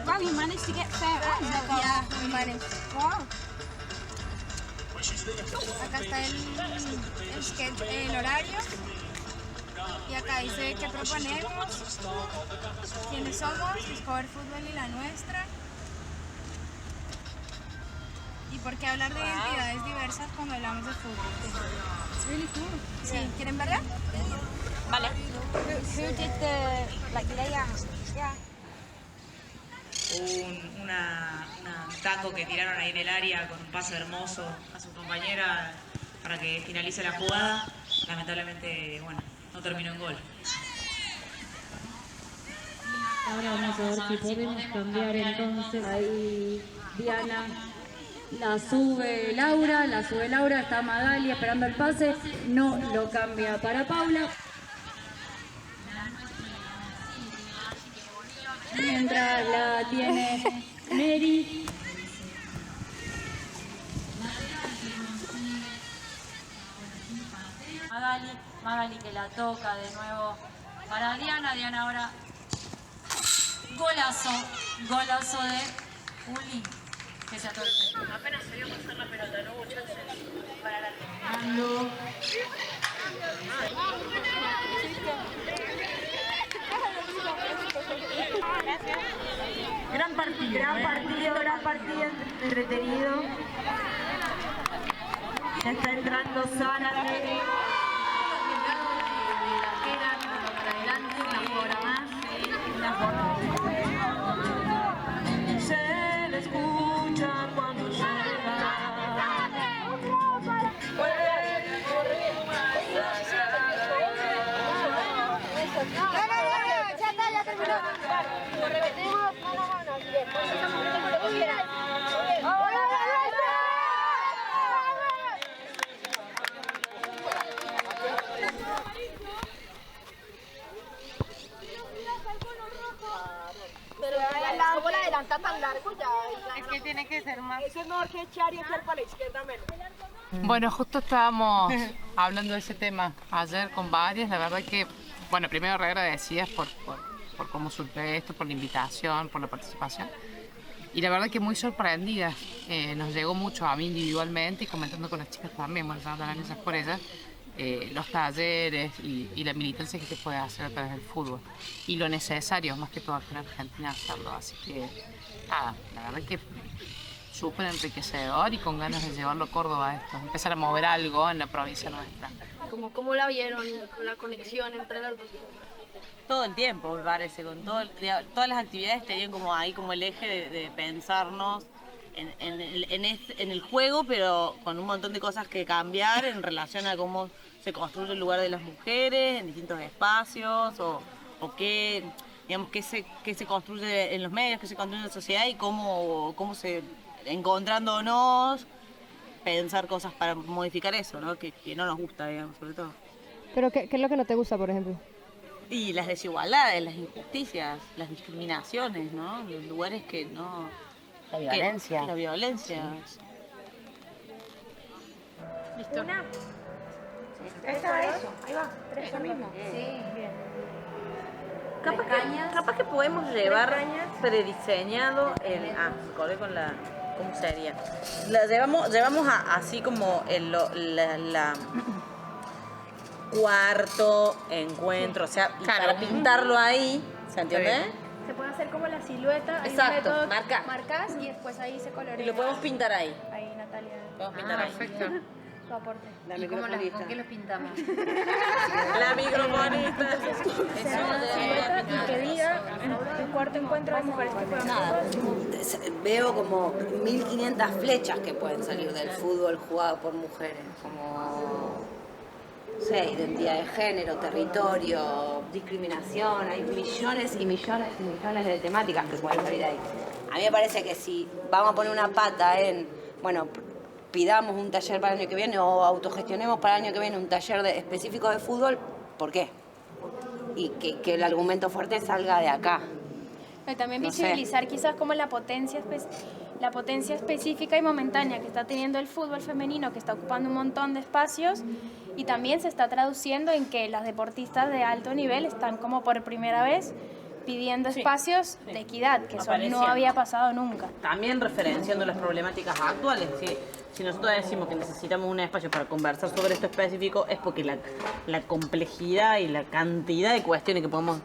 Wow, you managed to get fair. Yeah, we managed. Wow. Acá está el sketch, el horario. Y acá dice qué proponemos, quiénes somos, Discover Fútbol y la nuestra. Y por qué hablar de identidades diversas cuando hablamos de fútbol. It's really cool. Sí, ¿quieren verla? Vale. Who did the layout? Yeah. Un taco que tiraron ahí en el área con un pase hermoso a su compañera para que finalice la jugada. Lamentablemente, bueno, no terminó en gol. Ahora vamos a ver si podemos cambiar entonces. Ahí Diana la sube Laura, está Magali esperando el pase, no lo cambia para Paula. Mientras la tiene Mary. Magali que la toca de nuevo para Diana ahora. Golazo de Uli, que se atorce. Apenas se vio pasar la pelota, no hubo chance para la Gran partido, entretenido. Ya está entrando Sara. Para adelante, una jugadora más. Se le escucha cuando llega. Ya terminó. Lo repetimos mano a mano. Pero ¿cómo la adelanta tan largo ya? Es que tiene que ser más. Eso es mejor que echar y echar para la izquierda menos. Bueno, justo estábamos hablando de ese tema ayer con varias. La verdad que, bueno, primero re agradecidas por cómo surgió esto, por la invitación, por la participación. Y la verdad que muy sorprendidas. Nos llegó mucho a mí individualmente y comentando con las chicas también, bueno, ya hablarán ellas por ellas, los talleres y la militancia que se puede hacer a través del fútbol. Y lo necesario, más que todo aquí en Argentina, hacerlo. Así que, nada, la verdad que súper enriquecedor y con ganas de llevarlo a Córdoba esto, empezar a mover algo en la provincia nuestra. ¿Cómo la vieron con la conexión entre las dos? Todo el tiempo, me parece, con todas las actividades tenían como ahí como el eje de pensarnos en el juego, pero con un montón de cosas que cambiar en relación a cómo se construye el lugar de las mujeres en distintos espacios o qué, digamos, qué se construye en los medios, qué se construye en la sociedad y cómo se, encontrándonos, pensar cosas para modificar eso, ¿no? Que no nos gusta, digamos, sobre todo. ¿Pero qué es lo que no te gusta, por ejemplo? Y las desigualdades, las injusticias, las discriminaciones, ¿no? Los lugares que no... La violencia. La violencia. Sí. ¿Listo? Una. Esta eso, ahí va. Eso mismo. Sí. Capaz que podemos llevar prediseñado el... se colé con la... ¿Cómo sería? Llevamos así como la cuarto encuentro, o sea, Claro. para pintarlo ahí, ¿se entiende? Se puede hacer como la silueta. Exacto, hay un método, marcar. marcas y después ahí se colorea. Y lo podemos pintar ahí. Ahí, Natalia, Podemos pintar ahí. Perfecto. tu aporte. La ¿Y cómo microfonista. con qué los pintamos? La microfonista. Y que diga el cuarto encuentro de mujeres que juegan Nada, fútbol. veo como 1500 flechas que pueden salir del fútbol jugado por mujeres, como, no sé, identidad de género, territorio, discriminación, hay millones y millones y millones de temáticas que pueden salir ahí. A mí me parece que si vamos a poner una pata en, bueno, pidamos un taller para el año que viene o autogestionemos para el año que viene un taller específico de fútbol, ¿por qué? Y que el argumento fuerte salga de acá. También No sé. visibilizar quizás como la potencia la potencia específica y momentánea que está teniendo el fútbol femenino, que está ocupando un montón de espacios, y también se está traduciendo en que las deportistas de alto nivel están como por primera vez pidiendo espacios de equidad, que eso no había pasado nunca. También referenciando las problemáticas actuales. Si nosotros decimos que necesitamos un espacio para conversar sobre esto específico, es porque la complejidad y la cantidad de cuestiones que podemos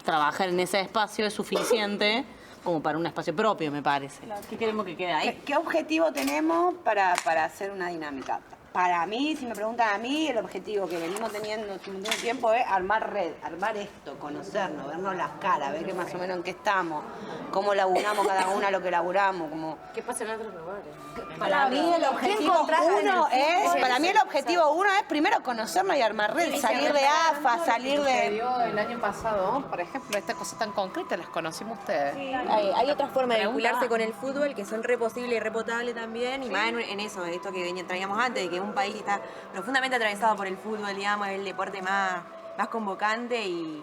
trabajar en ese espacio es suficiente como para un espacio propio, me parece. ¿Qué queremos que quede ahí? ¿Qué objetivo tenemos para hacer una dinámica? Para mí, si me preguntan a mí, el objetivo que venimos teniendo hace un montón de tiempo es armar red, armar esto, conocernos, vernos las caras, ver más o menos en qué estamos, cómo laburamos cada una lo que laburamos. ¿Qué pasa en otros lugares? Para mí el objetivo uno es primero conocernos y armar red, salir de AFA, salir de... El año pasado, por ejemplo, esta cosa tan concreta, ¿las conocimos ustedes? Hay otra forma de vincularse con el fútbol que son re posible y re potable también, y más en eso, esto que traíamos antes, de que un país que está profundamente atravesado por el fútbol, digamos, es el deporte más convocante y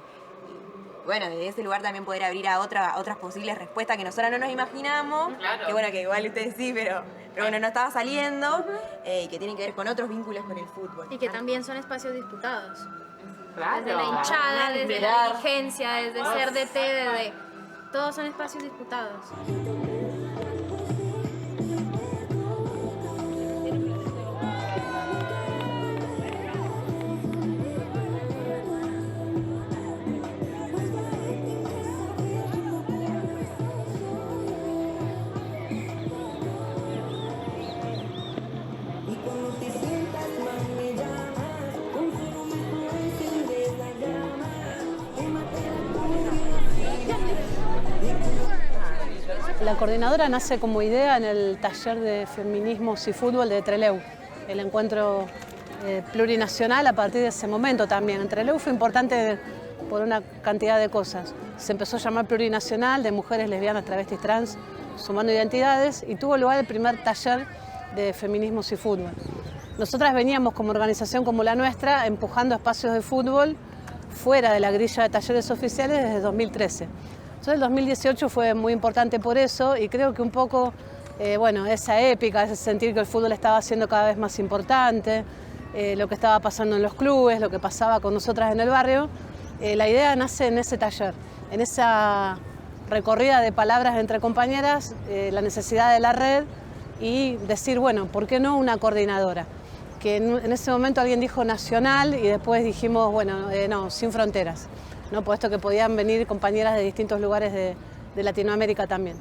bueno, desde ese lugar también poder abrir a otras posibles respuestas que nosotras no nos imaginamos, claro. Que bueno, que igual ustedes sí, pero bueno, no estaba saliendo, y que tienen que ver con otros vínculos con el fútbol. Y que también son espacios disputados. Claro. Desde la hinchada, desde la dirigencia, desde ser DT, todos son espacios disputados. La coordinadora nace como idea en el taller de feminismos y fútbol de Trelew, el encuentro plurinacional a partir de ese momento también. En Trelew fue importante por una cantidad de cosas. Se empezó a llamar plurinacional de mujeres lesbianas, travestis, trans, sumando identidades, y tuvo lugar el primer taller de feminismos y fútbol. Nosotras veníamos como organización como la nuestra empujando espacios de fútbol fuera de la grilla de talleres oficiales desde 2013. Entonces el 2018 fue muy importante por eso, y creo que un poco, esa épica, ese sentir que el fútbol estaba siendo cada vez más importante, lo que estaba pasando en los clubes, lo que pasaba con nosotras en el barrio, la idea nace en ese taller, en esa recorrida de palabras entre compañeras, la necesidad de la red y decir, bueno, ¿por qué no una coordinadora? Que en ese momento alguien dijo nacional y después dijimos, no, sin fronteras, ¿no? Puesto que podían venir compañeras de distintos lugares de Latinoamérica también.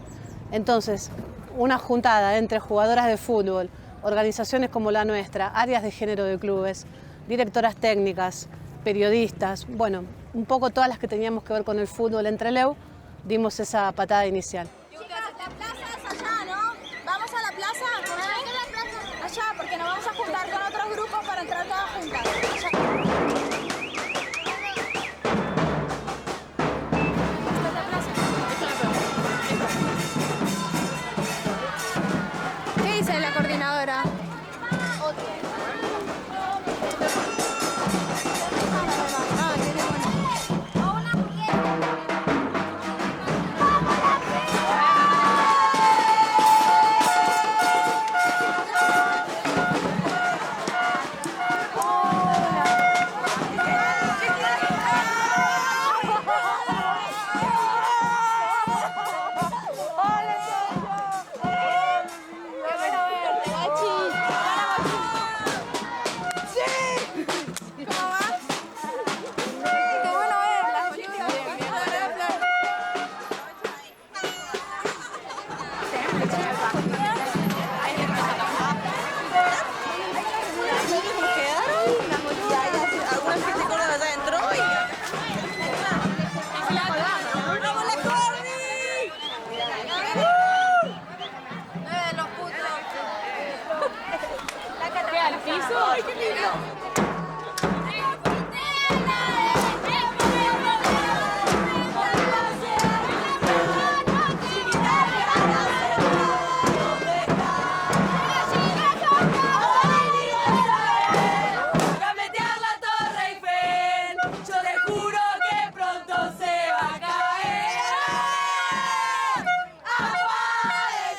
Entonces, una juntada entre jugadoras de fútbol, organizaciones como la nuestra, áreas de género de clubes, directoras técnicas, periodistas, bueno, un poco todas las que teníamos que ver con el fútbol en Trelew, dimos esa patada inicial. La plaza es allá, ¿no? Vamos a la plaza, allá, porque nos vamos a juntar con otros grupos para entrar todas juntas. ¿Qué dice la coordinadora?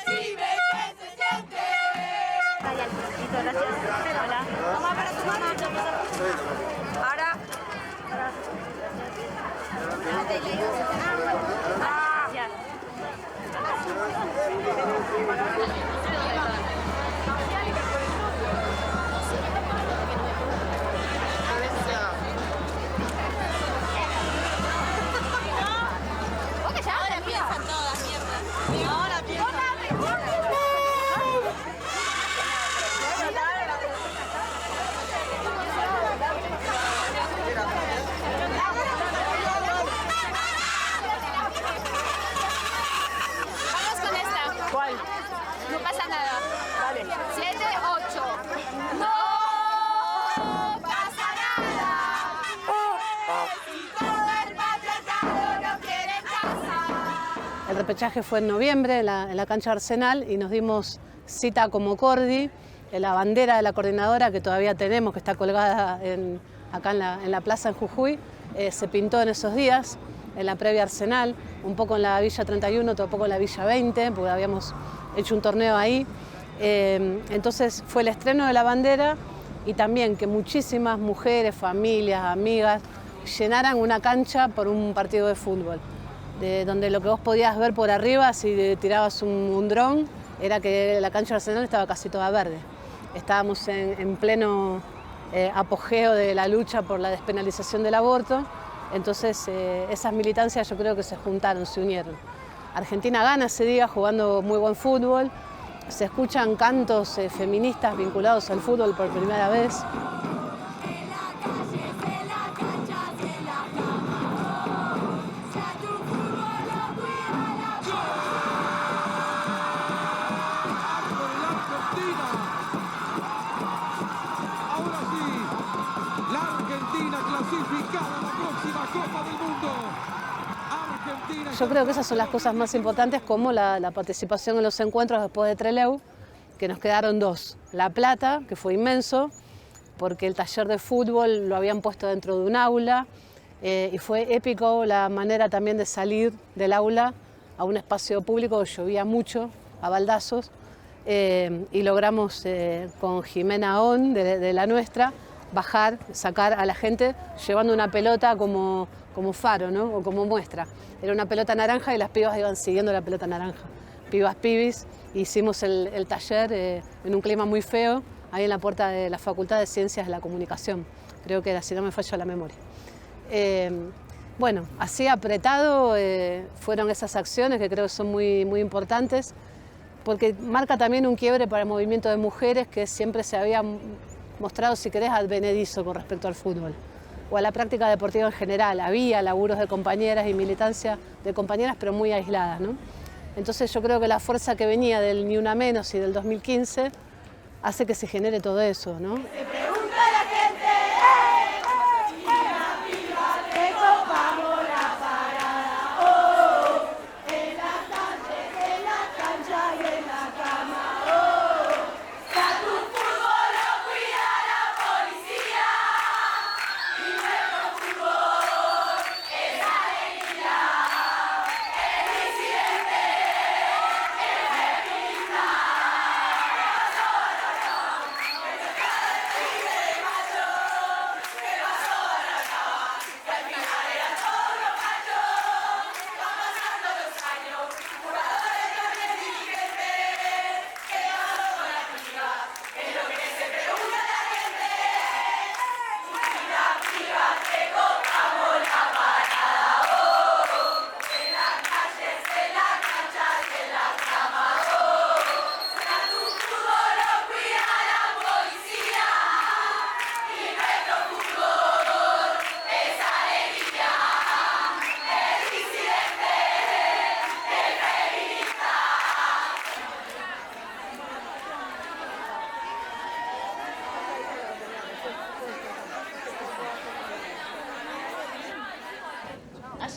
Decime Ahora. Ahora piensan todas, mierda. Ahora piensan. Vamos con esta. ¿Cuál? No pasa nada. Dale. 7, 8. No pasa nada. Todo el patriarcado no quiere casa. El repechaje fue en noviembre en la cancha Arsenal y nos dimos cita como Cordi, la bandera de la coordinadora que todavía tenemos, que está colgada acá en la plaza en Jujuy, se pintó en esos días, en la previa Arsenal, un poco en la Villa 31, otro poco en la Villa 20, porque habíamos hecho un torneo ahí. Entonces fue el estreno de la bandera y también que muchísimas mujeres, familias, amigas, llenaran una cancha por un partido de fútbol, donde lo que vos podías ver por arriba, si tirabas un dron, era que la cancha de Arsenal estaba casi toda verde. Estábamos en pleno apogeo de la lucha por la despenalización del aborto, entonces esas militancias yo creo que se juntaron, se unieron. Argentina gana ese día jugando muy buen fútbol, se escuchan cantos feministas vinculados al fútbol por primera vez. Yo creo que esas son las cosas más importantes, como la participación en los encuentros después de Trelew, que nos quedaron 2. La plata, que fue inmenso, porque el taller de fútbol lo habían puesto dentro de un aula, y fue épico la manera también de salir del aula a un espacio público, llovía mucho, a baldazos, y logramos con Jimena On, de la nuestra, bajar, sacar a la gente llevando una pelota como faro, ¿no? O como muestra. Era una pelota naranja y las pibas iban siguiendo la pelota naranja. Pibas, pibis, hicimos el taller en un clima muy feo, ahí en la puerta de la Facultad de Ciencias de la Comunicación. Creo que era, si no me falla la memoria. Bueno, así apretado fueron esas acciones que creo que son muy, muy importantes, porque marca también un quiebre para el movimiento de mujeres que siempre se había mostrado, si querés, advenedizo con respecto al fútbol o a la práctica deportiva en general. Había laburos de compañeras y militancia de compañeras, pero muy aisladas, ¿no? Entonces yo creo que la fuerza que venía del Ni Una Menos y del 2015 hace que se genere todo eso, ¿no?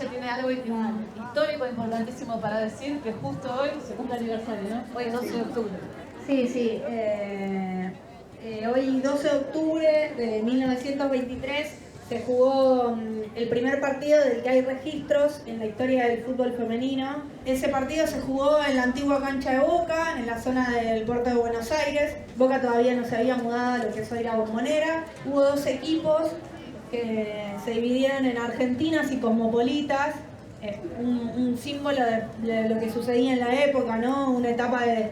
Tiene algo histórico importantísimo para decir, que justo hoy se cumple el aniversario, ¿no? Hoy es 12 de octubre. Sí, sí. Hoy 12 de octubre de 1923 se jugó el primer partido del que hay registros en la historia del fútbol femenino. Ese partido se jugó en la antigua cancha de Boca, en la zona del puerto de Buenos Aires. Boca todavía no se había mudado a lo que es hoy la Bombonera. Hubo 2 equipos que se dividieron en argentinas y cosmopolitas, un símbolo de lo que sucedía en la época, ¿no? Una etapa de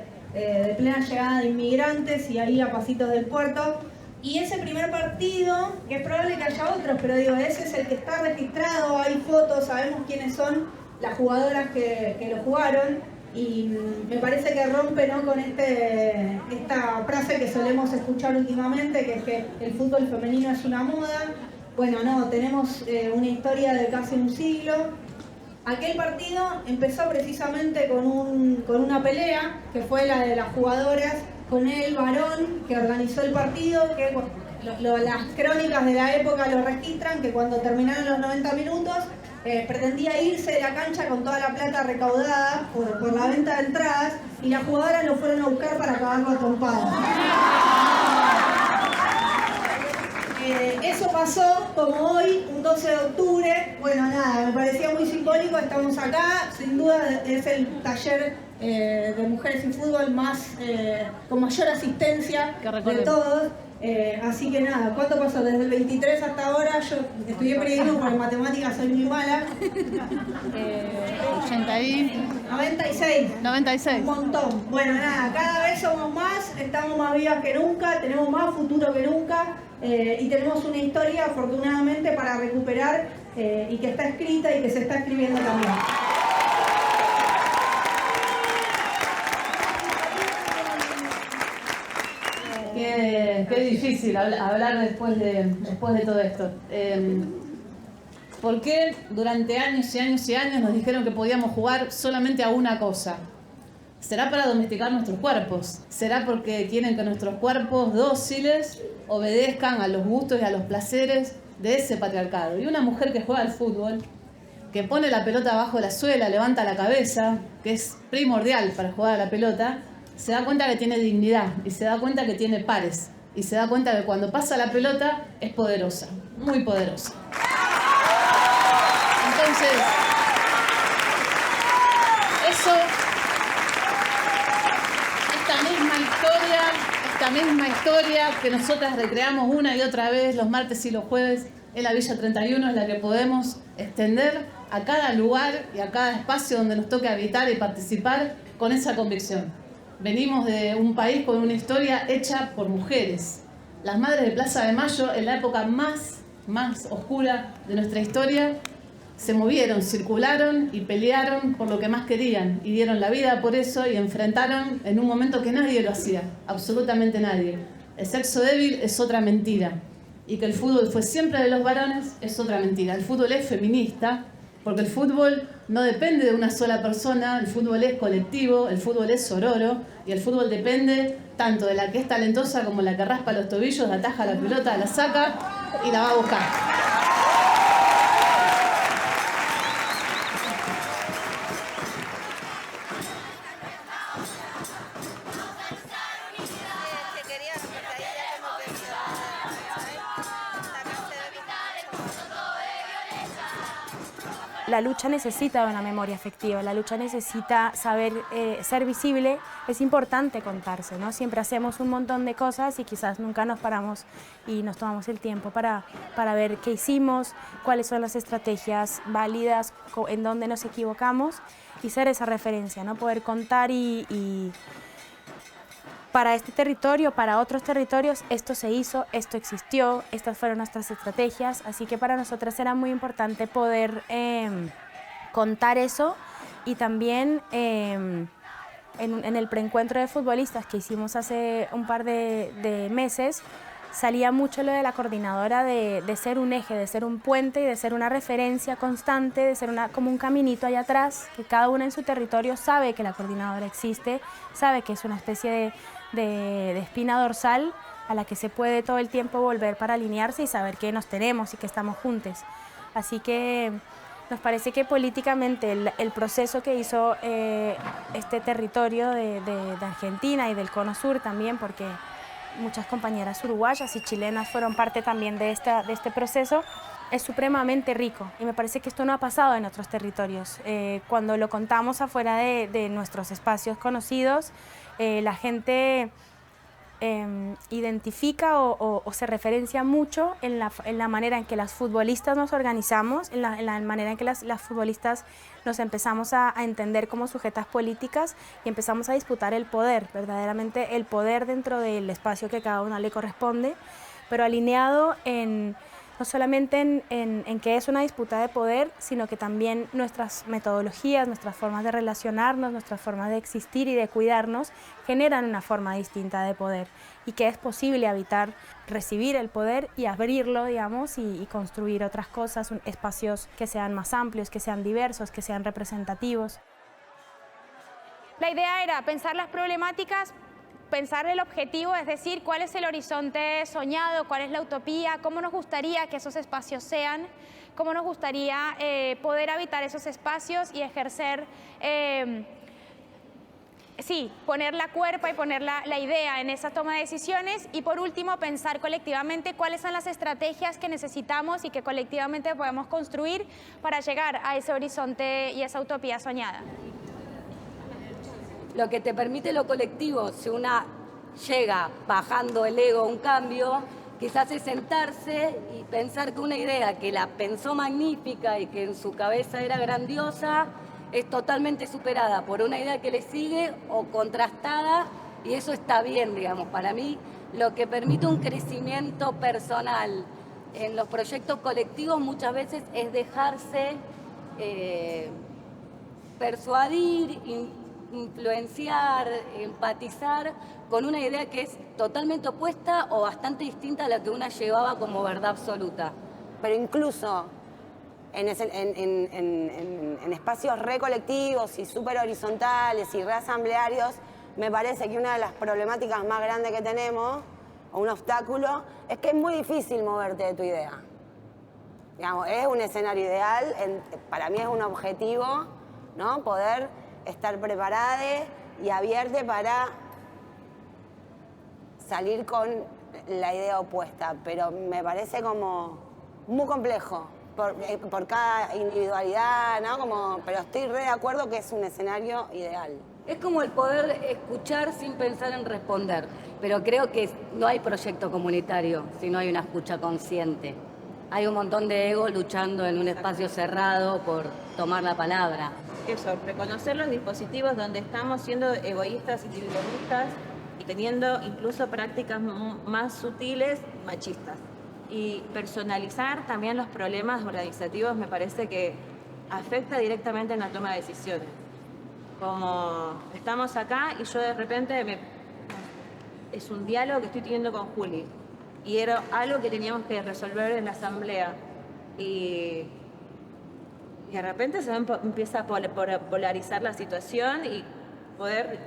plena llegada de inmigrantes y ahí a pasitos del puerto. Y ese primer partido, que es probable que haya otros, pero digo, ese es el que está registrado, hay fotos, sabemos quiénes son las jugadoras que lo jugaron, y me parece que rompe, ¿no?, con esta frase que solemos escuchar últimamente, que es que el fútbol femenino es una moda. Bueno, no, tenemos una historia de casi un siglo. Aquel partido empezó precisamente con una pelea, que fue la de las jugadoras con el varón que organizó el partido, que las crónicas de la época lo registran, que cuando terminaron los 90 minutos pretendía irse de la cancha con toda la plata recaudada por la venta de entradas, y las jugadoras lo fueron a buscar para acabarlo a trompadas. Eso pasó como hoy, un 12 de octubre. Bueno, nada, me parecía muy simbólico, estamos acá. Sin duda es el taller de mujeres y fútbol con mayor asistencia de todos. Así que nada, ¿cuánto pasó? Desde el 23 hasta ahora. Yo estudié periodismo, pero en matemáticas soy muy mala. 96. Un montón. Bueno, nada, cada vez somos más, estamos más vivas que nunca, tenemos más futuro que nunca, y tenemos una historia, afortunadamente, para recuperar, y que está escrita y que se está escribiendo también. Qué difícil hablar después de todo esto. ¿Por qué durante años y años y años nos dijeron que podíamos jugar solamente a una cosa? ¿Será para domesticar nuestros cuerpos? ¿Será porque quieren que nuestros cuerpos dóciles obedezcan a los gustos y a los placeres de ese patriarcado? Y una mujer que juega al fútbol, que pone la pelota abajo de la suela, levanta la cabeza, que es primordial para jugar a la pelota, se da cuenta que tiene dignidad, y se da cuenta que tiene pares, y se da cuenta que cuando pasa la pelota es poderosa, muy poderosa. Entonces, esta misma historia que nosotras recreamos una y otra vez los martes y los jueves en la Villa 31 es la que podemos extender a cada lugar y a cada espacio donde nos toque habitar y participar con esa convicción. Venimos de un país con una historia hecha por mujeres. Las madres de Plaza de Mayo, en la época más oscura de nuestra historia, se movieron, circularon y pelearon por lo que más querían, y dieron la vida por eso, y enfrentaron en un momento que nadie lo hacía, absolutamente nadie. El sexo débil es otra mentira, y que el fútbol fue siempre de los varones es otra mentira. El fútbol es feminista, porque el fútbol no depende de una sola persona, el fútbol es colectivo, el fútbol es sororo, y el fútbol depende tanto de la que es talentosa como la que raspa los tobillos, ataja la pelota, la saca y la va a buscar. La lucha necesita de una memoria afectiva, la lucha necesita saber ser visible. Es importante contarse, ¿no? Siempre hacemos un montón de cosas y quizás nunca nos paramos y nos tomamos el tiempo para ver qué hicimos, cuáles son las estrategias válidas, en dónde nos equivocamos, y ser esa referencia, ¿no? Poder contar y para este territorio, para otros territorios, esto se hizo, esto existió, estas fueron nuestras estrategias, así que para nosotras era muy importante poder contar eso. Y también en el preencuentro de futbolistas que hicimos hace un par de meses, salía mucho lo de la coordinadora de ser un eje, de ser un puente y de ser una referencia constante, de ser como un caminito allá atrás, que cada una en su territorio sabe que la coordinadora existe, sabe que es una especie de espina dorsal a la que se puede todo el tiempo volver para alinearse y saber que nos tenemos y que estamos juntos. Así que nos parece que políticamente el proceso que hizo este territorio de Argentina y del Cono Sur también, porque muchas compañeras uruguayas y chilenas fueron parte también de este proceso, es supremamente rico. Y me parece que esto no ha pasado en otros territorios. Cuando lo contamos afuera de nuestros espacios conocidos, la gente identifica o se referencia mucho en la manera en que las futbolistas nos organizamos, en la manera en que las futbolistas nos empezamos a entender como sujetas políticas y empezamos a disputar el poder, verdaderamente el poder dentro del espacio que cada una le corresponde, pero alineado no solamente en que es una disputa de poder, sino que también nuestras metodologías, nuestras formas de relacionarnos, nuestras formas de existir y de cuidarnos generan una forma distinta de poder y que es posible habitar, recibir el poder y abrirlo, digamos, y construir otras cosas, espacios que sean más amplios, que sean diversos, que sean representativos. La idea era pensar las problemáticas, pensar el objetivo, es decir, cuál es el horizonte soñado, cuál es la utopía, cómo nos gustaría que esos espacios sean, cómo nos gustaría poder habitar esos espacios y ejercer, poner la cuerpa y poner la idea en esa toma de decisiones y por último pensar colectivamente cuáles son las estrategias que necesitamos y que colectivamente podemos construir para llegar a ese horizonte y esa utopía soñada. Lo que te permite lo colectivo, si una llega bajando el ego a un cambio, quizás es sentarse y pensar que una idea que la pensó magnífica y que en su cabeza era grandiosa, es totalmente superada por una idea que le sigue o contrastada, y eso está bien, digamos. Para mí, lo que permite un crecimiento personal en los proyectos colectivos muchas veces es dejarse persuadir, influenciar, empatizar con una idea que es totalmente opuesta o bastante distinta a la que una llevaba como verdad absoluta. Pero incluso en espacios recolectivos y súper horizontales y reasamblearios, me parece que una de las problemáticas más grandes que tenemos, o un obstáculo, es que es muy difícil moverte de tu idea. Digamos, es un escenario ideal, para mí es un objetivo, ¿no? Poder estar preparada y abierta para salir con la idea opuesta, pero me parece como muy complejo por cada individualidad, ¿no? Pero estoy re de acuerdo que es un escenario ideal. Es como el poder escuchar sin pensar en responder, pero creo que no hay proyecto comunitario si no hay una escucha consciente. Hay un montón de ego luchando en un espacio cerrado por tomar la palabra. Eso, reconocer los dispositivos donde estamos siendo egoístas, individualistas y teniendo incluso prácticas más sutiles, machistas. Y personalizar también los problemas organizativos me parece que afecta directamente en la toma de decisiones. Como estamos acá y yo de repente es un diálogo que estoy teniendo con Juli y era algo que teníamos que resolver en la asamblea y de repente se empieza a polarizar la situación y poder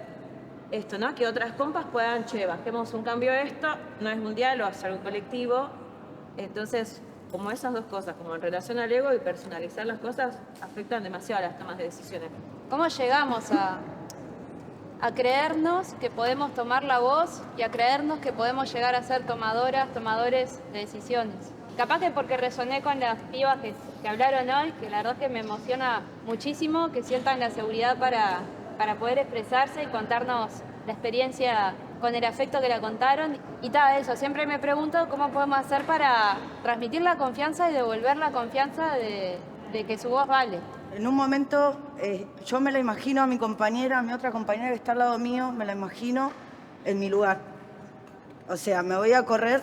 esto, ¿no? Que otras compas puedan, bajemos un cambio a esto, no es un diálogo, es algo colectivo. Entonces, como esas dos cosas, como en relación al ego y personalizar las cosas, afectan demasiado a las tomas de decisiones. ¿Cómo llegamos a creernos que podemos tomar la voz y a creernos que podemos llegar a ser tomadores de decisiones? Capaz que porque resoné con las pibas que hablaron hoy, que la verdad es que me emociona muchísimo, que sientan la seguridad para poder expresarse y contarnos la experiencia con el afecto que la contaron. Y eso, siempre me pregunto cómo podemos hacer para transmitir la confianza y devolver la confianza de que su voz vale. En un momento yo me la imagino a mi compañera, a mi otra compañera que está al lado mío, me la imagino en mi lugar. O sea, me voy a correr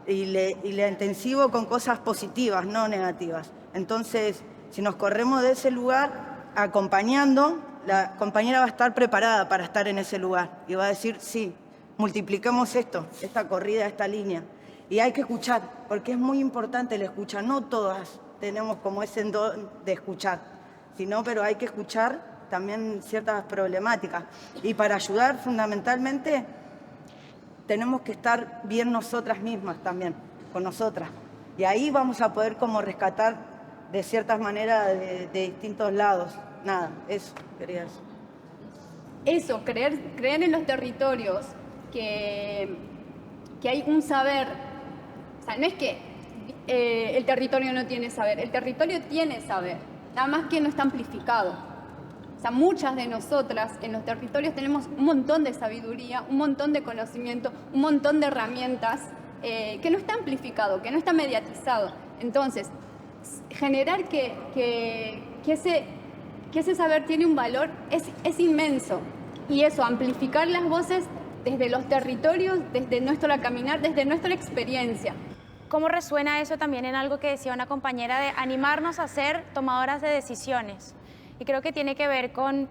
y le intensivo con cosas positivas, no negativas. Entonces, si nos corremos de ese lugar, acompañando, la compañera va a estar preparada para estar en ese lugar y va a decir, sí, multipliquemos esto, esta corrida, esta línea. Y hay que escuchar, porque es muy importante la escucha. No todas tenemos como ese don de escuchar, pero hay que escuchar también ciertas problemáticas. Y para ayudar, fundamentalmente, tenemos que estar bien nosotras mismas también, con nosotras. Y ahí vamos a poder como rescatar de ciertas maneras de distintos lados. Nada, eso quería decir. Eso, creer en los territorios, que que hay un saber. O sea, no es que el territorio no tiene saber, el territorio tiene saber, nada más que no está amplificado. O sea, muchas de nosotras en los territorios tenemos un montón de sabiduría, un montón de conocimiento, un montón de herramientas que no está amplificado, que no está mediatizado. Entonces, generar que ese saber tiene un valor es inmenso. Y eso, amplificar las voces desde los territorios, desde nuestro caminar, desde nuestra experiencia. ¿Cómo resuena eso también en algo que decía una compañera de animarnos a ser tomadoras de decisiones? Y creo que tiene que ver con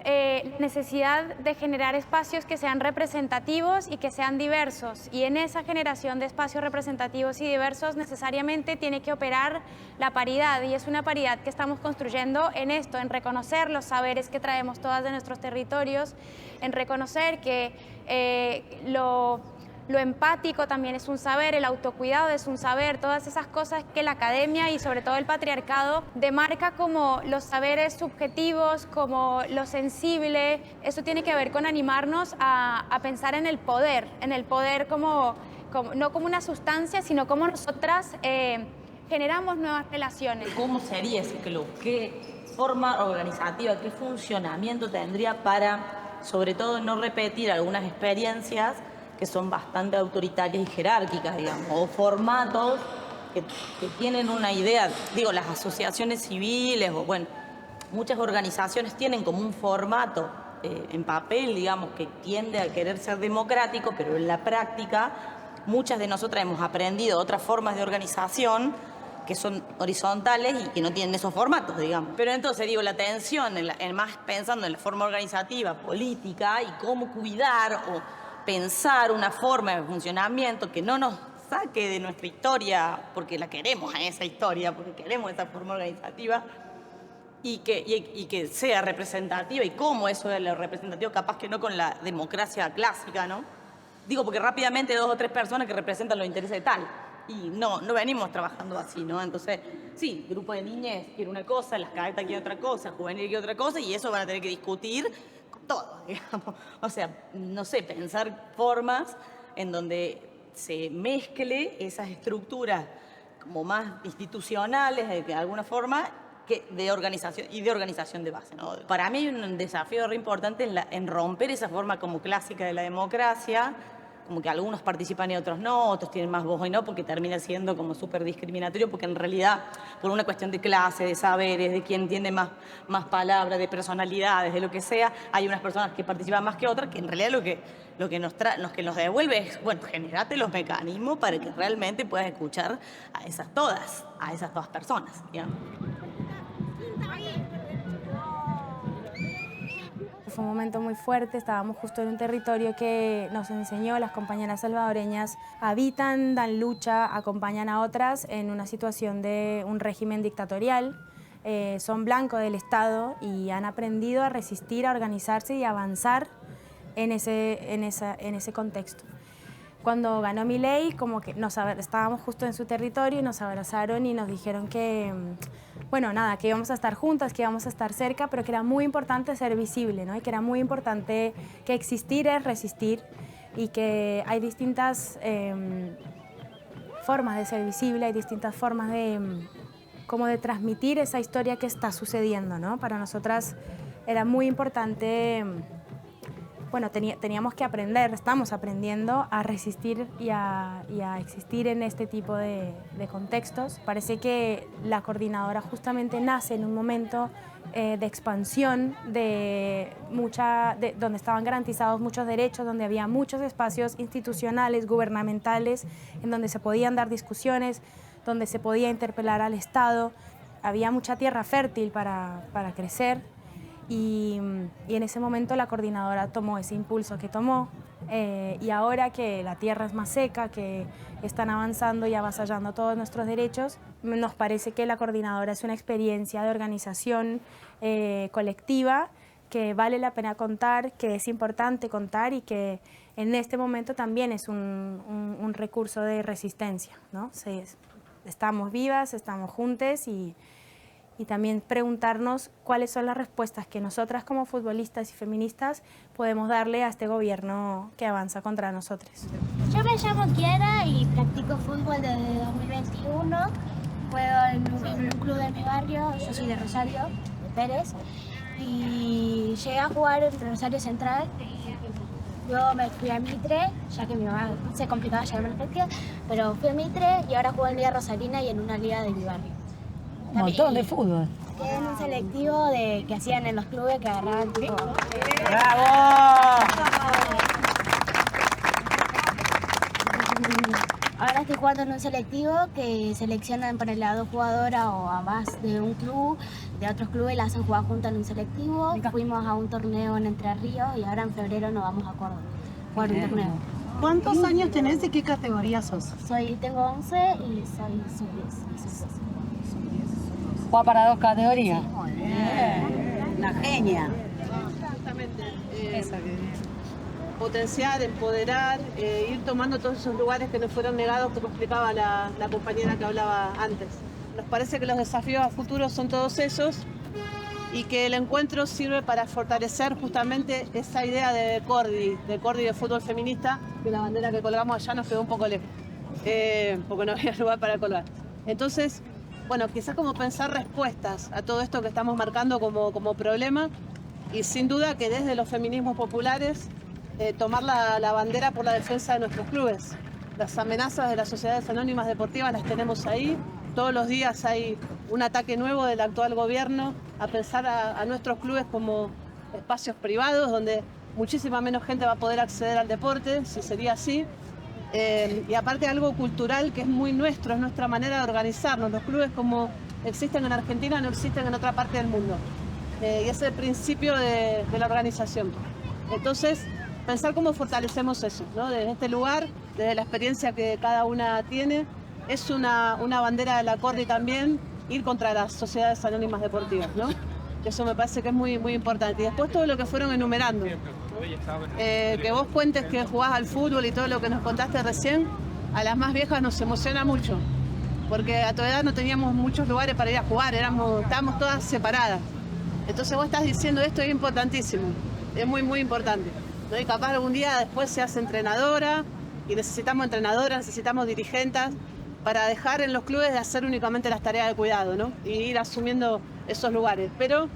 la necesidad de generar espacios que sean representativos y que sean diversos. Y en esa generación de espacios representativos y diversos necesariamente tiene que operar la paridad. Y es una paridad que estamos construyendo en esto, en reconocer los saberes que traemos todas de nuestros territorios, en reconocer que lo empático también es un saber, el autocuidado es un saber, todas esas cosas que la academia y sobre todo el patriarcado demarca como los saberes subjetivos, como lo sensible. Eso tiene que ver con animarnos a pensar en el poder como no como una sustancia, sino como nosotras generamos nuevas relaciones. ¿Cómo sería ese club? ¿Qué forma organizativa, qué funcionamiento tendría para, sobre todo, no repetir algunas experiencias que son bastante autoritarias y jerárquicas, digamos, o formatos que tienen una idea, digo, las asociaciones civiles, o bueno, muchas organizaciones tienen como un formato en papel, digamos, que tiende a querer ser democrático, pero en la práctica muchas de nosotras hemos aprendido otras formas de organización que son horizontales y que no tienen esos formatos, digamos. Pero entonces, digo, la tensión, más pensando en la forma organizativa, política, y cómo cuidar o pensar una forma de funcionamiento que no nos saque de nuestra historia, porque la queremos a esa historia, porque queremos esa forma organizativa, y que sea representativa, y cómo eso es lo representativo, capaz que no con la democracia clásica, ¿no? Digo, porque rápidamente 2 o 3 personas que representan los intereses de tal, y no venimos trabajando así, ¿no? Entonces, sí, grupo de niñez quiere una cosa, las cadetas quiere otra cosa, juvenil quiere otra cosa, y eso van a tener que discutir todo, digamos. O sea, no sé, pensar formas en donde se mezcle esas estructuras como más institucionales, de alguna forma, que de organización de base, ¿no? Para mí hay un desafío re importante en romper esa forma como clásica de la democracia, como que algunos participan y otros no, otros tienen más voz y no, porque termina siendo como súper discriminatorio, porque en realidad, por una cuestión de clase, de saberes, de quién tiene más palabras, de personalidades, de lo que sea, hay unas personas que participan más que otras, que en realidad lo que nos devuelve es, bueno, generate los mecanismos para que realmente puedas escuchar a esas todas personas, digamos. Fue un momento muy fuerte, estábamos justo en un territorio que nos enseñó, las compañeras salvadoreñas habitan, dan lucha, acompañan a otras en una situación de un régimen dictatorial, son blancos del Estado y han aprendido a resistir, a organizarse y a avanzar en ese contexto. Cuando ganó Milei, como que estábamos justo en su territorio y nos abrazaron y nos dijeron que, bueno, nada, que íbamos a estar juntas, que íbamos a estar cerca, pero que era muy importante ser visible, ¿no? Y que era muy importante que existir es resistir y que hay distintas formas de ser visible, hay distintas formas como de transmitir esa historia que está sucediendo, ¿no? Para nosotras era muy importante. Bueno, teníamos que aprender, estamos aprendiendo a resistir y a existir en este tipo de contextos. Parece que la coordinadora justamente nace en un momento de expansión, donde estaban garantizados muchos derechos, donde había muchos espacios institucionales, gubernamentales, en donde se podían dar discusiones, donde se podía interpelar al Estado. Había mucha tierra fértil para crecer. Y en ese momento la coordinadora tomó ese impulso que tomó y ahora que la tierra es más seca, que están avanzando y avasallando todos nuestros derechos, nos parece que la coordinadora es una experiencia de organización colectiva que vale la pena contar, que es importante contar y que en este momento también es un recurso de resistencia, ¿no? Estamos vivas, estamos juntas y también preguntarnos cuáles son las respuestas que nosotras como futbolistas y feministas podemos darle a este gobierno que avanza contra nosotros. Yo me llamo Kiara y practico fútbol desde 2021. Juego en un club de mi barrio, yo soy de Rosario, de Pérez. Y llegué a jugar en Rosario Central. Luego me fui a Mitre, ya que mi mamá se complicaba llevarme a la práctica, pero fui a Mitre y ahora juego en Liga Rosarina y en una liga de mi barrio. Un montón de fútbol. Quedé en un selectivo que hacían en los clubes que agarraban tipo... ¡Bravo! Ahora estoy jugando en un selectivo que seleccionan ponerle a 2 jugadoras o a más de un club, de otros clubes la hacen jugar juntas en un selectivo. Fuimos a un torneo en Entre Ríos y ahora en febrero nos vamos a Córdoba a jugar un torneo. ¿Cuántos años tenés y qué categoría sos? Tengo 11 y soy sub-10. ¿Juega para 2 categorías? Sí. Muy bien. Una genia. Exactamente. Potenciar, empoderar, ir tomando todos esos lugares que nos fueron negados, como explicaba la compañera que hablaba antes. Nos parece que los desafíos a futuro son todos esos y que el encuentro sirve para fortalecer justamente esa idea de Cordi de fútbol feminista, que la bandera que colgamos allá nos quedó un poco lejos, porque no había lugar para colgar. Entonces, bueno, quizás como pensar respuestas a todo esto que estamos marcando como problema y sin duda que desde los feminismos populares tomar la bandera por la defensa de nuestros clubes. Las amenazas de las sociedades anónimas deportivas las tenemos ahí. Todos los días hay un ataque nuevo del actual gobierno a pensar a nuestros clubes como espacios privados donde muchísima menos gente va a poder acceder al deporte, si sería así. Y aparte algo cultural que es muy nuestro, es nuestra manera de organizarnos. Los clubes como existen en Argentina no existen en otra parte del mundo. Y es el principio de la organización. Entonces, pensar cómo fortalecemos eso, ¿no? Desde este lugar, desde la experiencia que cada una tiene, es una bandera de la Cordi también, ir contra las sociedades anónimas deportivas, ¿no? Eso me parece que es muy, muy importante. Y después todo lo que fueron enumerando. Que vos cuentes que jugás al fútbol y todo lo que nos contaste recién, a las más viejas nos emociona mucho, porque a tu edad no teníamos muchos lugares para ir a jugar, estábamos todas separadas. Entonces vos estás diciendo esto es importantísimo, es muy, muy importante. ¿No? Y capaz algún día después seas entrenadora y necesitamos entrenadoras, necesitamos dirigentes para dejar en los clubes de hacer únicamente las tareas de cuidado, ¿no? Y ir asumiendo esos lugares. Pero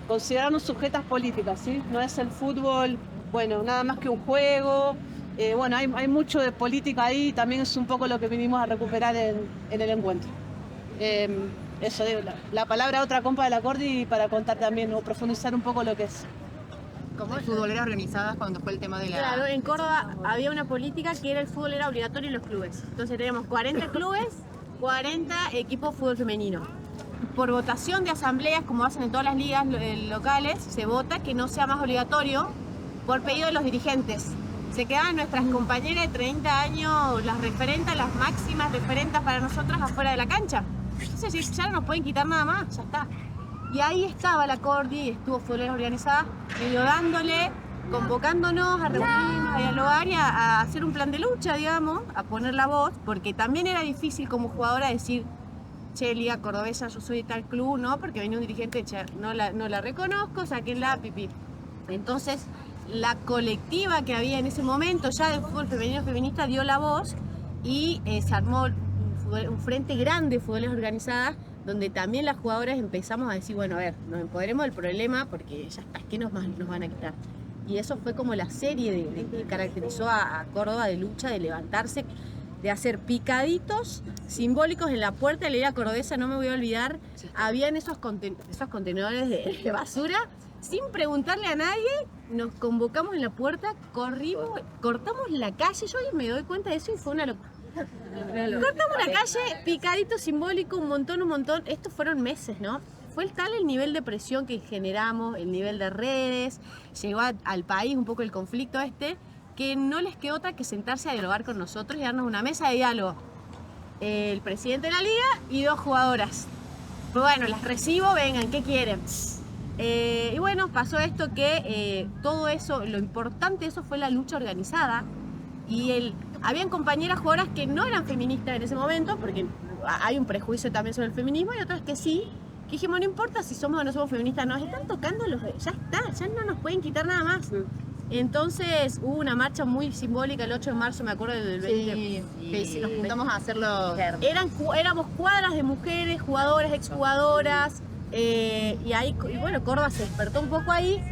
considerarnos sujetas políticas, ¿sí? No es el fútbol, bueno, nada más que un juego. Bueno, hay mucho de política ahí, también es un poco lo que vinimos a recuperar en el encuentro. Eso, la palabra a otra compa de la Cordi para contar también o profundizar un poco lo que es. Como futboleras organizadas cuando fue el tema de la... Claro, en Córdoba había una política que era el fútbol era obligatorio en los clubes. Entonces teníamos 40 clubes, 40 equipos de fútbol femenino. Por votación de asambleas, como hacen en todas las ligas locales, se vota que no sea más obligatorio por pedido de los dirigentes. Se quedaban nuestras compañeras de 30 años, las referentas, las máximas referentas para nosotras afuera de la cancha. Entonces ya no nos pueden quitar nada más, ya está. Y ahí estaba la Cordi y estuvo Futboleras Organizadas, medio dándole, convocándonos a reunirnos, a dialogar y a hacer un plan de lucha, digamos, a poner la voz, porque también era difícil como jugadora decir, che, Liga Cordobesa, yo soy de tal club, ¿no? Porque venía un dirigente, che, no la reconozco, sáquenla, pipí. Entonces, la colectiva que había en ese momento, ya del fútbol femenino feminista, dio la voz y se armó un frente grande de Futboleras Organizadas, donde también las jugadoras empezamos a decir, bueno, a ver, nos empoderemos del problema porque ya está, ¿qué nos van a quitar? Y eso fue como la serie que caracterizó a Córdoba de lucha, de levantarse, de hacer picaditos simbólicos en la puerta de la Liga Cordobesa, no me voy a olvidar, habían esos contenedores de basura, sin preguntarle a nadie, nos convocamos en la puerta, corrimos, cortamos la calle, yo me doy cuenta de eso y fue una locura. Cortamos la calle, picadito simbólico, un montón. Estos fueron meses, ¿no? Fue tal el nivel de presión que generamos, el nivel de redes, llegó al país un poco el conflicto que no les quedó otra que sentarse a dialogar con nosotros y darnos una mesa de diálogo. El presidente de la liga y 2 jugadoras. Pues bueno, las recibo, vengan, ¿qué quieren? Y bueno, pasó esto que todo eso, lo importante de eso fue la lucha organizada y habían compañeras jugadoras que no eran feministas en ese momento, porque hay un prejuicio también sobre el feminismo, y otras que sí, que dijimos, no importa si somos o no somos feministas, nos están tocando ya está, ya no nos pueden quitar nada más. Entonces hubo una marcha muy simbólica el 8 de marzo, me acuerdo del 20, que nos juntamos a hacerlo. Éramos cuadras de mujeres, jugadoras, exjugadoras, y bueno, Córdoba se despertó un poco ahí.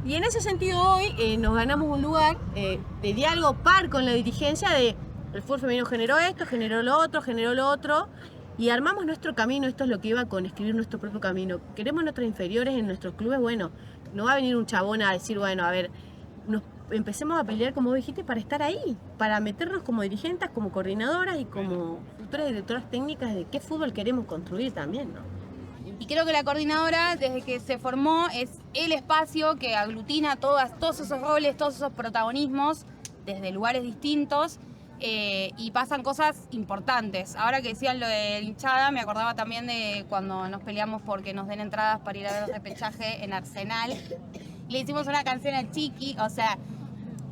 Y en ese sentido hoy nos ganamos un lugar de diálogo par con la dirigencia de el fútbol femenino generó esto, generó lo otro, y armamos nuestro camino. Esto es lo que iba con escribir nuestro propio camino. Queremos nuestros inferiores en nuestros clubes, bueno, no va a venir un chabón a decir, bueno, a ver, empecemos a pelear, como dijiste, para estar ahí, para meternos como dirigentes, como coordinadoras y como futuras directoras técnicas de qué fútbol queremos construir también, ¿no? Y creo que la coordinadora, desde que se formó, es el espacio que aglutina todos esos roles, todos esos protagonismos, desde lugares distintos, y pasan cosas importantes. Ahora que decían lo de hinchada, me acordaba también de cuando nos peleamos porque nos den entradas para ir a ver el repechaje en Arsenal. Le hicimos una canción al Chiqui, o sea,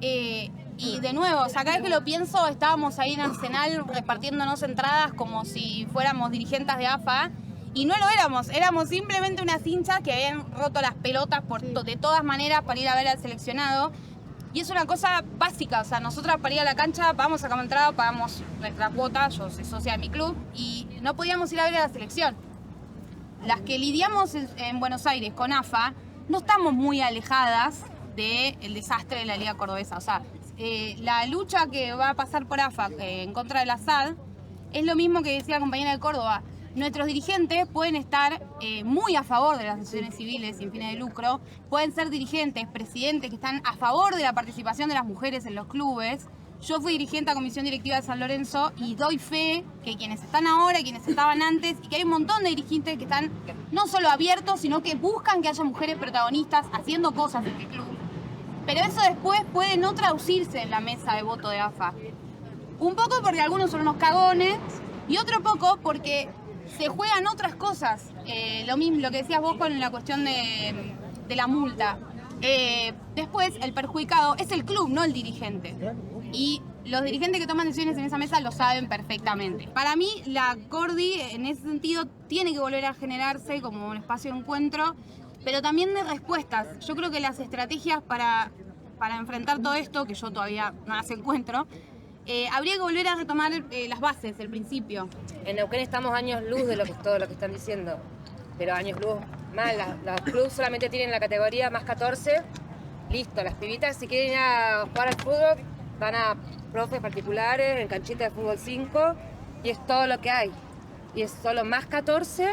y de nuevo, o sea, cada vez que lo pienso, estábamos ahí en Arsenal repartiéndonos entradas como si fuéramos dirigentes de AFA, y no lo éramos simplemente unas hinchas que habían roto las pelotas de todas maneras para ir a ver al seleccionado. Y es una cosa básica, o sea, nosotras para ir a la cancha pagamos, sacamos entrada, pagamos nuestra cuota, yo soy socia de mi club, y no podíamos ir a ver a la selección. Las que lidiamos en Buenos Aires con AFA, no estamos muy alejadas del desastre de la Liga Cordobesa. O sea, la lucha que va a pasar por AFA en contra del Assad es lo mismo que decía la compañera de Córdoba. Nuestros dirigentes pueden estar muy a favor de las asociaciones civiles sin fines de lucro, pueden ser dirigentes, presidentes que están a favor de la participación de las mujeres en los clubes. Yo fui dirigente a Comisión Directiva de San Lorenzo y doy fe que quienes están ahora y quienes estaban antes, y que hay un montón de dirigentes que están no solo abiertos, sino que buscan que haya mujeres protagonistas haciendo cosas en el club. Pero eso después puede no traducirse en la mesa de voto de AFA. Un poco porque algunos son unos cagones y otro poco porque se juegan otras cosas. Lo mismo, lo que decías vos con la cuestión de la multa. Después el perjudicado es el club, no el dirigente. Y los dirigentes que toman decisiones en esa mesa lo saben perfectamente. Para mí, la Cordi, en ese sentido, tiene que volver a generarse como un espacio de encuentro, pero también de respuestas. Yo creo que las estrategias para enfrentar todo esto, que yo todavía no las encuentro, habría que volver a retomar las bases, el principio. En Neuquén estamos años luz de todo lo que están diciendo, pero años luz mal. Los clubes solamente tienen la categoría más 14, listo. Las pibitas, si quieren ir a jugar al fútbol, van a profes particulares, en canchita de fútbol 5, y es todo lo que hay. Y es solo más 14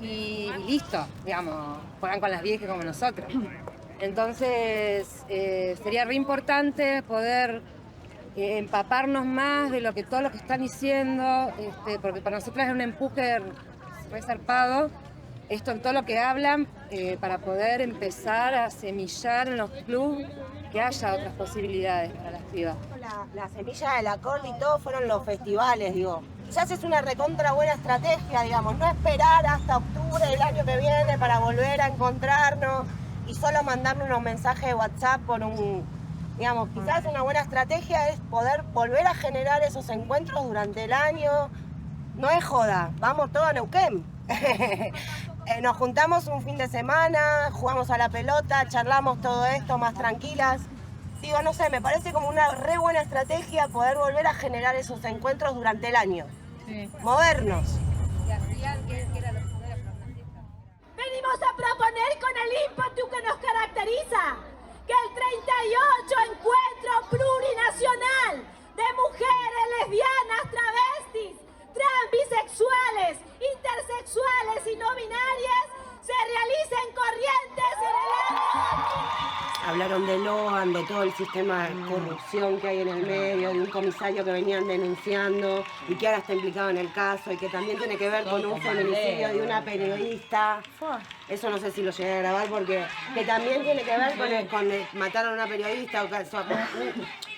y listo, digamos, juegan con las viejas como nosotros. Entonces, sería re importante poder empaparnos más de todo lo que están diciendo, porque para nosotros es un empuje resarpado, esto en todo lo que hablan, para poder empezar a semillar en los clubes que haya otras posibilidades para las pibas. La semilla de la Cordi y todo fueron los festivales, digo. Quizás es una recontra buena estrategia, digamos, no esperar hasta octubre del año que viene para volver a encontrarnos y solo mandarnos unos mensajes de WhatsApp por digamos, quizás una buena estrategia es poder volver a generar esos encuentros durante el año. No es joda, vamos todos a Neuquén. Nos juntamos un fin de semana, jugamos a la pelota, charlamos todo esto más tranquilas. Digo, no sé, me parece como una re buena estrategia poder volver a generar esos encuentros durante el año. Sí. Movernos. Venimos a proponer con el ímpetu que nos caracteriza que el 38 Encuentro Plurinacional de mujeres lesbianas, travestis, trans, bisexuales, intersexuales y no binarias se realice en Corrientes en el año. Hablaron de Loan, de todo el sistema de corrupción que hay en el medio, de un comisario que venían denunciando y que ahora está implicado en el caso y que también tiene que ver con un feminicidio de una periodista. Eso no sé si lo llegué a grabar porque que también tiene que ver con matar a una periodista, o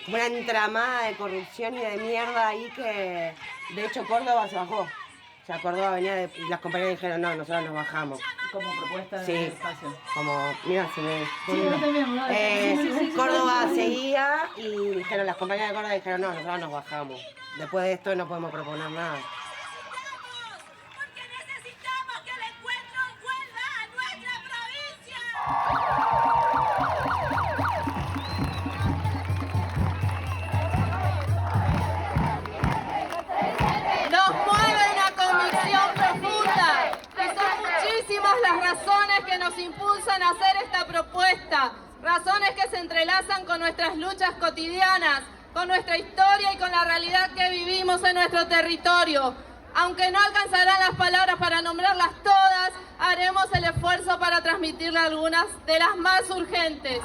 una entramada de corrupción y de mierda ahí que de hecho Córdoba se bajó. O sea, Córdoba venía y las compañeras dijeron, no, nosotros nos bajamos. Como propuesta sí, de espacio. Como, mira, se me... Sí, Córdoba seguía y dijeron, las compañeras de Córdoba dijeron, no, nosotros nos bajamos. Después de esto no podemos proponer nada. respuesta, razones que se entrelazan con nuestras luchas cotidianas, con nuestra historia y con la realidad que vivimos en nuestro territorio. Aunque no alcanzarán las palabras para nombrarlas todas, haremos el esfuerzo para transmitirle algunas de las más urgentes.